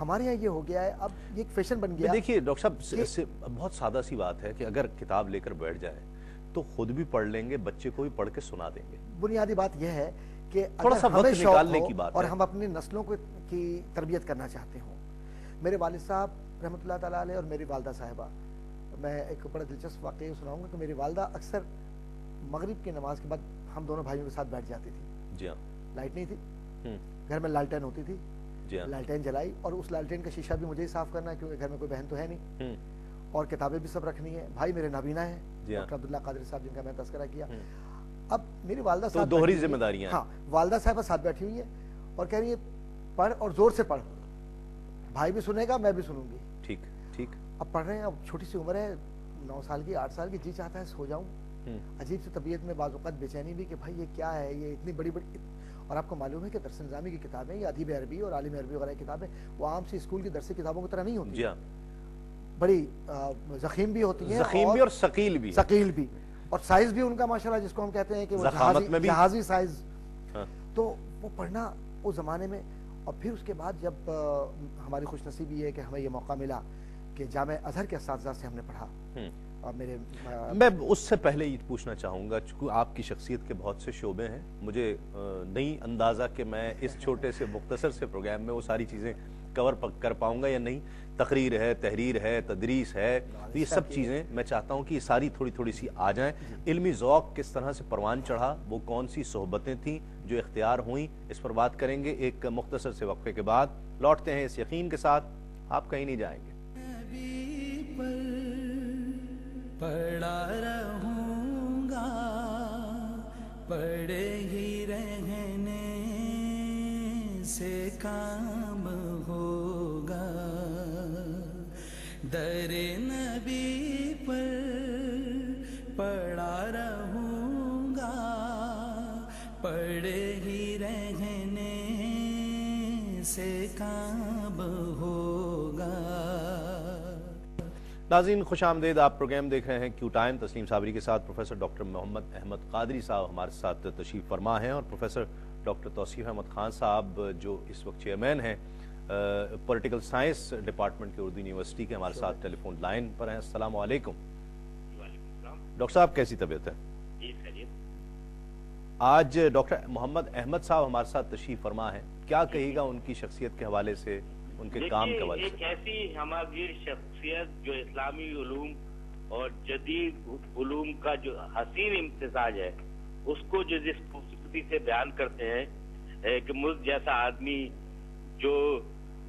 ہمارے یہاں یہ ہو گیا ہے، اب یہ ایک فیشن بن گیا. دیکھیے ڈاکٹر صاحب بہت سادہ سی بات ہے کہ اگر کتاب لے کر بیٹھ جائے تو خود بھی پڑھ لیں گے، بچے کو بھی پڑھ کے سنا دیں گے. بنیادی بات یہ ہے کہ تھوڑا سا اگر وقت ہمیں شوق نکالنے ہو کی بات اور ہے. ہم اپنی نسلوں کی تربیت کرنا چاہتے ہوں. میرے والد صاحب رحمۃ اللہ تعالیٰ علیہ اور میری والدہ صاحبہ، میں ایک بڑا دلچسپ واقعہ سناؤں گا کہ میری والدہ اکثر مغرب کی نماز کے بعد ہم دونوں بھائیوں کے ساتھ بیٹھ جاتی تھی. جی ہاں. لائٹ نہیں تھی، گھر میں لالٹین ہوتی تھی. لالٹین جلائی اور اس لالٹین کا شیشہ بھی مجھے ہی صاف کرنا ہے کیونکہ گھر میں کوئی بہن تو ہے نہیں، اور کتابیں بھی سب رکھنی ہے. بھائی میرے نابینا ہیں، ڈاکٹر عبداللہ قادری صاحب جن کا میں تذکرہ کیا. اب میری والدہ صاحب دوہری ذمہ داریاں. ہاں، والدہ صاحبہ ساتھ بیٹھی ہوئی ہے اور کہہ رہی ہے پڑھ اور زور سے پڑھ. بھائی بھی سنے گا، میں بھی سنوں گی. ٹھیک ٹھیک. اب پڑھ رہے ہیں، اب چھوٹی سی عمر ہے، 9 سال کی 8 سال کی، جی چاہتا ہے سو جاؤں. عجیب سی طبیعت میں بعض اوقات بے چینی بھی کہ بھائی یہ کیا ہے، یہ اتنی بڑی بڑی. اور آپ کو معلوم ہے کہ درس نظامی کی کتابیں یا ادیب عربی اور عالم عربی وغیرہ کتابیں وہ عام سی اسکول کی درسی کتابوں کی طرح نہیں ہوتی. جی ہاں. بڑی ضخیم بھی ہوتی ہیں، ضخیم بھی اور ثقیل بھی. ثقیل بھی، اور سائز بھی ان کا ماشاءاللہ جس کو ہم کہتے ہیں کہ وہ جہازی سائز. تو وہ پڑھنا اس زمانے میں. اور پھر اس کے بعد جب ہماری خوش نصیبی ہے کہ ہمیں یہ موقع ملا کہ جامعہ ازہر کے اساتذہ سے ہم نے پڑھا. اور میں اس سے پہلے یہ پوچھنا چاہوں گا، چونکہ آپ کی شخصیت کے بہت سے شعبے ہیں، مجھے نہیں اندازہ کہ میں اس چھوٹے سے مختصر سے پروگرام میں وہ ساری چیزیں کور کر پاؤں گا یا نہیں. تقریر ہے، تحریر ہے، تدریس ہے، تو یہ سب چیزیں میں چاہتا ہوں کہ یہ ساری تھوڑی تھوڑی سی آ جائیں. علمی ذوق کس طرح سے پروان چڑھا، وہ کون سی صحبتیں تھیں جو اختیار ہوئیں، اس پر بات کریں گے ایک مختصر سے وقفے کے بعد. لوٹتے ہیں اس یقین کے ساتھ آپ کہیں نہیں جائیں گے. پڑھا رہوں گا، پڑھے ہی رہنے سے کام ہوگا. در نبی پر پڑھا رہوں گا، پڑھے ہی رہنے سے کام ہوگا. ناظرین خوش آمدید. آپ پروگرام دیکھ رہے ہیں کیو ٹائم. تسلیم صابری کے ساتھ پروفیسر ڈاکٹر محمد احمد قادری صاحب ہمارے ساتھ تشریف فرما ہیں، اور پروفیسر ڈاکٹر توصیف احمد خان صاحب جو اس وقت چیئرمین ہیں پولیٹیکل سائنس ڈپارٹمنٹ کے اردو یونیورسٹی کے، ہمارے ساتھ ٹیلی فون لائن پر ہیں. السلام علیکم. ڈاکٹر صاحب کیسی طبیعت ہے؟ آج ڈاکٹر محمد احمد صاحب ہمارے ساتھ تشریف فرما ہیں، کیا کہے گا ان کی شخصیت کے حوالے سے، ان کے کام کے حوالے سے؟ ایک ایسی ہماگیر شخصیت جو اسلامی علوم اور جدید علوم کا جو حسین امتزاج ہے، اس کو جو جس خوبصورتی سے بیان کرتے ہیں کہ مجھ جیسا آدمی جو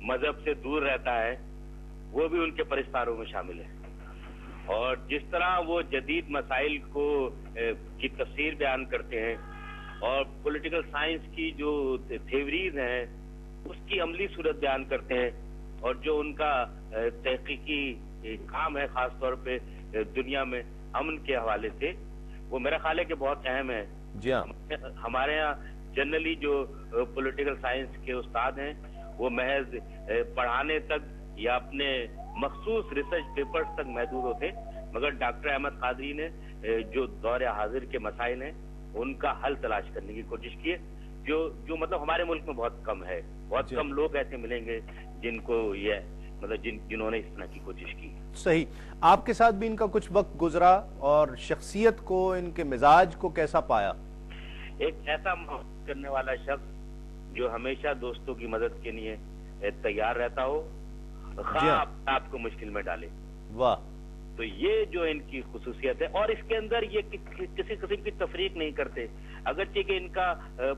مذہب سے دور رہتا ہے وہ بھی ان کے پرستاروں میں شامل ہے. اور جس طرح وہ جدید مسائل کی تفسیر بیان کرتے ہیں اور پولیٹیکل سائنس کی جو تھیوریز ہیں اس کی عملی صورت بیان کرتے ہیں، اور جو ان کا تحقیقی کام ہے خاص طور پہ دنیا میں امن کے حوالے سے، وہ میرا خیال ہے کہ بہت اہم ہے. جی ہاں. ہمارے ہاں جنرلی جو پولیٹیکل سائنس کے استاد ہیں وہ محض پڑھانے تک یا اپنے مخصوص ریسرچ پیپرز تک محدود ہوتے، مگر ڈاکٹر احمد قادری نے جو دور حاضر کے مسائل ہیں ان کا حل تلاش کرنے کی کوشش کی ہے، جو مطلب ہمارے ملک میں بہت کم ہے. بہت کم لوگ ایسے ملیں گے جن کو یہ مطلب جنہوں نے اس طرح کی کوشش کی. صحیح. آپ کے ساتھ بھی ان کا کچھ وقت گزرا، اور شخصیت کو، ان کے مزاج کو کیسا پایا؟ ایک ایسا محبت کرنے والا شخص جو ہمیشہ دوستوں کی مدد کے لیے تیار رہتا ہو، خواہ آپ کو مشکل میں ڈالے. واہ. تو یہ جو ان کی خصوصیت ہے، اور اس کے اندر یہ کسی قسم کی تفریق نہیں کرتے، اگرچہ کہ ان کا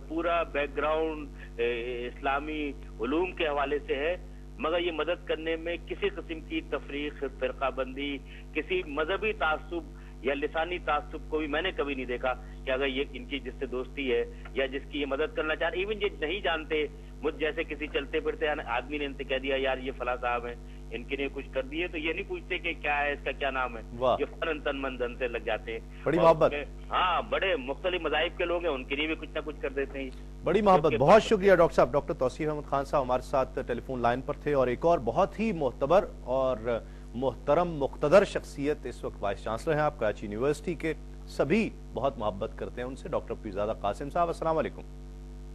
پورا بیک گراؤنڈ اسلامی علوم کے حوالے سے ہے، مگر یہ مدد کرنے میں کسی قسم کی تفریق، فرقہ بندی، کسی مذہبی تعصب یا لسانی تعصب کو بھی میں نے کبھی نہیں دیکھا کہ اگر یہ ان کی جس سے دوستی ہے یا جس کی یہ مدد کرنا چاہ رہے، ایون یہ نہیں جانتے، مجھ جیسے کسی چلتے پھرتے آدمی نے ان سے کہہ دیا یار یہ فلاں صاحب ہیں، ان کے لیے کچھ کر دیے، تو یہ نہیں پوچھتے کہ کیا ہے، اس کا کیا نام ہے، یہ فوراً تن من دھن سے لگ جاتے ہیں. بڑی محبت. ہاں، بڑے مختلف مذاہب کے لوگ ہیں، ان کے لیے بھی کچھ نہ کچھ کر دیتے ہیں. بڑی محبت. بہت شکریہ ڈاکٹر صاحب. ڈاکٹر توصیف احمد خان صاحب ہمارے ساتھ ٹیلی فون لائن پر تھے، اور ایک اور بہت ہی معتبر اور محترم مقتدر شخصیت اس وقت وائس چانسلر ہیں آپ کراچی یونیورسٹی کے، سبھی بہت محبت کرتے ہیں ان سے، ڈاکٹر پیرزادہ قاسم صاحب. السلام علیکم.